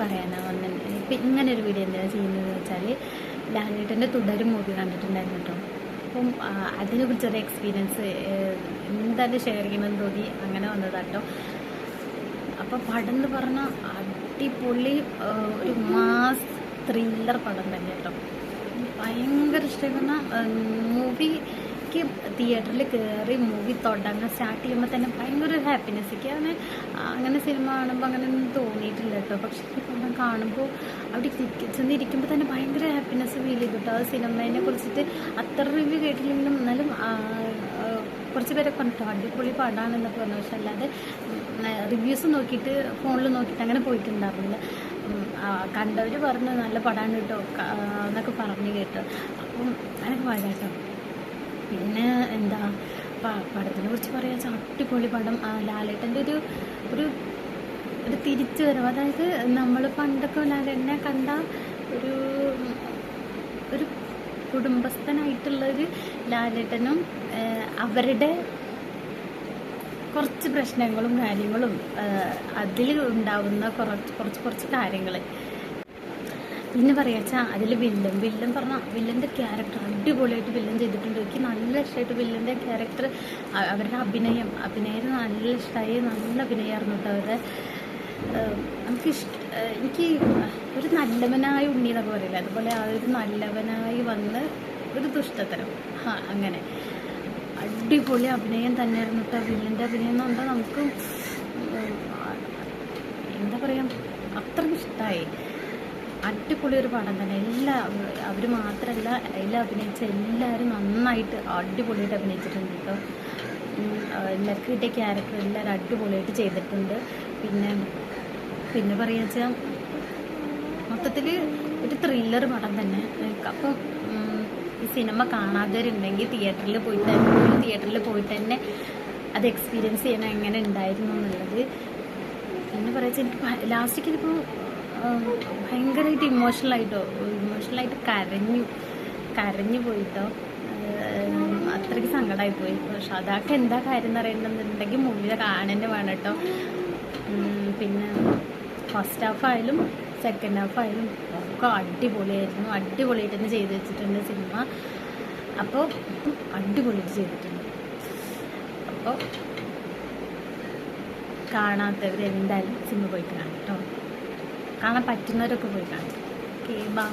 പറയാനാണ് വന്നത്. ഇപ്പം ഇങ്ങനെ ഒരു വീഡിയോ എന്താണ് ചെയ്യുന്നതെന്ന് വെച്ചാൽ, ലാലേട്ടൻ്റെ തുടരും മൂവി കണ്ടിട്ടുണ്ടായിരുന്നു കേട്ടോ. അപ്പം അതിനെക്കുറിച്ചൊരു എക്സ്പീരിയൻസ് എന്തായാലും ഷെയർ ചെയ്യണമെന്ന് തോന്നി, അങ്ങനെ വന്നതാട്ടോ. അപ്പോൾ പടം എന്ന് പറഞ്ഞാൽ അടിപൊളി ഒരു മാസ് ത്രില്ലർ പടം തന്നെ കേട്ടോ. ഭയങ്കര ഇഷ്ടപ്പെടുന്ന മൂവിക്ക് തിയേറ്ററിൽ കയറി മൂവി തുടങ്ങാൻ സ്റ്റാർട്ട് ചെയ്യുമ്പോൾ തന്നെ ഭയങ്കര ഒരു ഹാപ്പിനെസ്സൊക്കെ അങ്ങനെ സിനിമ കാണുമ്പോൾ അങ്ങനെ ഒന്നും തോന്നിയിട്ടില്ല കേട്ടോ. പക്ഷേ ഈ പടം കാണുമ്പോൾ അവിടെ ചെന്നിരിക്കുമ്പോൾ തന്നെ ഭയങ്കര ഹാപ്പിനെസ് ഫീൽ ചെയ്തു കേട്ടോ. ആ സിനിമേനെ കുറിച്ചിട്ട് അത്ര റിവ്യൂ കേട്ടില്ലെങ്കിലും എന്നാലും കുറച്ച് പേരെ കണ്ടോ അടിപൊളി പടമാണെന്നൊക്കെ പറഞ്ഞു. പക്ഷെ അല്ലാതെ റിവ്യൂസ് നോക്കിയിട്ട് ഫോണിൽ നോക്കിയിട്ട് അങ്ങനെ പോയിട്ടുണ്ടായിരുന്നില്ല. കണ്ടവർ പറഞ്ഞു നല്ല പടമാണ് കേട്ടോ എന്നൊക്കെ പറഞ്ഞു കേട്ടോ. അപ്പം അതൊക്കെ പാടാം കേട്ടോ. പിന്നെ എന്താ പടത്തിനെ കുറിച്ച് പറയാൻ വെച്ചാൽ അടിപൊളി പടം. ലാലേട്ടൻ്റെ ഒരു തിരിച്ചു വരവ്, അതായത് നമ്മൾ പണ്ടൊക്കെ ലാലേട്ടനെ കണ്ട ഒരു കുടുംബസ്ഥനായിട്ടുള്ളൊരു ലാലേട്ടനും അവരുടെ കുറച്ച് പ്രശ്നങ്ങളും കാര്യങ്ങളും അതിൽ ഉണ്ടാവുന്ന കുറച്ച് കാര്യങ്ങൾ. പിന്നെ പറയാച്ചാൽ അതിൽ വില്ലൻ പറഞ്ഞാൽ വില്ലൻ്റെ ക്യാരക്ടർ അടിപൊളിയായിട്ട് വില്ലൻ ചെയ്തിട്ടുണ്ട്. എനിക്ക് നല്ല ഇഷ്ടമായിട്ട് വില്ലൻ്റെ ക്യാരക്ടർ, അവരുടെ അഭിനയം നല്ല ഇഷ്ടമായി. നല്ല അഭിനയമായിരുന്നു കേട്ടോ അവരുടെ. എനിക്ക് ഒരു നല്ലവനായ ഉണ്ണി എന്നൊക്കെ പറയില്ല, അതുപോലെ അതൊരു നല്ലവനായി വന്ന് ഒരു ദുഷ്ടത്തരം അങ്ങനെ അടിപൊളി അഭിനയം തന്നെയായിരുന്നു കേട്ടോ. വില്ലൻ്റെ അഭിനയം എന്ന് പറഞ്ഞാൽ നമുക്ക് എന്താ പറയുക, അത്രയും ഇഷ്ടമായി. അടിപൊളി ഒരു പടം തന്നെ. അവർ മാത്രമല്ല, അതിൽ അഭിനയിച്ച എല്ലാവരും നന്നായിട്ട് അടിപൊളിയായിട്ട് അഭിനയിച്ചിട്ടുണ്ട് കേട്ടോ. എല്ലാവർക്കും കിട്ടിയ ക്യാരക്ടർ എല്ലാവരും അടിപൊളിയായിട്ട് ചെയ്തിട്ടുണ്ട്. പിന്നെ പറയുക വെച്ചാൽ മൊത്തത്തിൽ ഒരു ത്രില്ലർ പടം തന്നെ. അപ്പം ഈ സിനിമ കാണാത്തവരുണ്ടെങ്കിൽ തിയേറ്ററിൽ പോയിട്ട് തന്നെ അത് എക്സ്പീരിയൻസ് ചെയ്യണം എങ്ങനെ ഉണ്ടായിരുന്നു എന്നുള്ളത്. പിന്നെ പറയുക എനിക്ക് ലാസ്റ്റിക്ക് ഇപ്പോൾ ഭയങ്കരമായിട്ട് ഇമോഷണലായിട്ട് കരഞ്ഞു പോയിട്ടോ. അത്രയ്ക്ക് സങ്കടമായിപ്പോയി. പക്ഷെ അതൊക്കെ എന്താ കാര്യം എന്ന് അറിയണമെന്നുണ്ടെങ്കിൽ മൂവിയിൽ കാണുന്നത് വേണം കേട്ടോ. പിന്നെ ഫസ്റ്റ് ഹാഫായാലും സെക്കൻഡ് ഹാഫായാലും ഒക്കെ അടിപൊളിയായിട്ട് തന്നെ ചെയ്ത് വെച്ചിട്ടുണ്ട് സിനിമ. അപ്പോൾ അടിപൊളിയായിട്ട് ചെയ്തിട്ടുണ്ട്. അപ്പോൾ കാണാത്തവർ എന്തായാലും സിനിമ പോയി കാണാം കേട്ടോ. കാണാൻ പറ്റുന്നവരൊക്കെ പോയി കാണാം. Okay, by.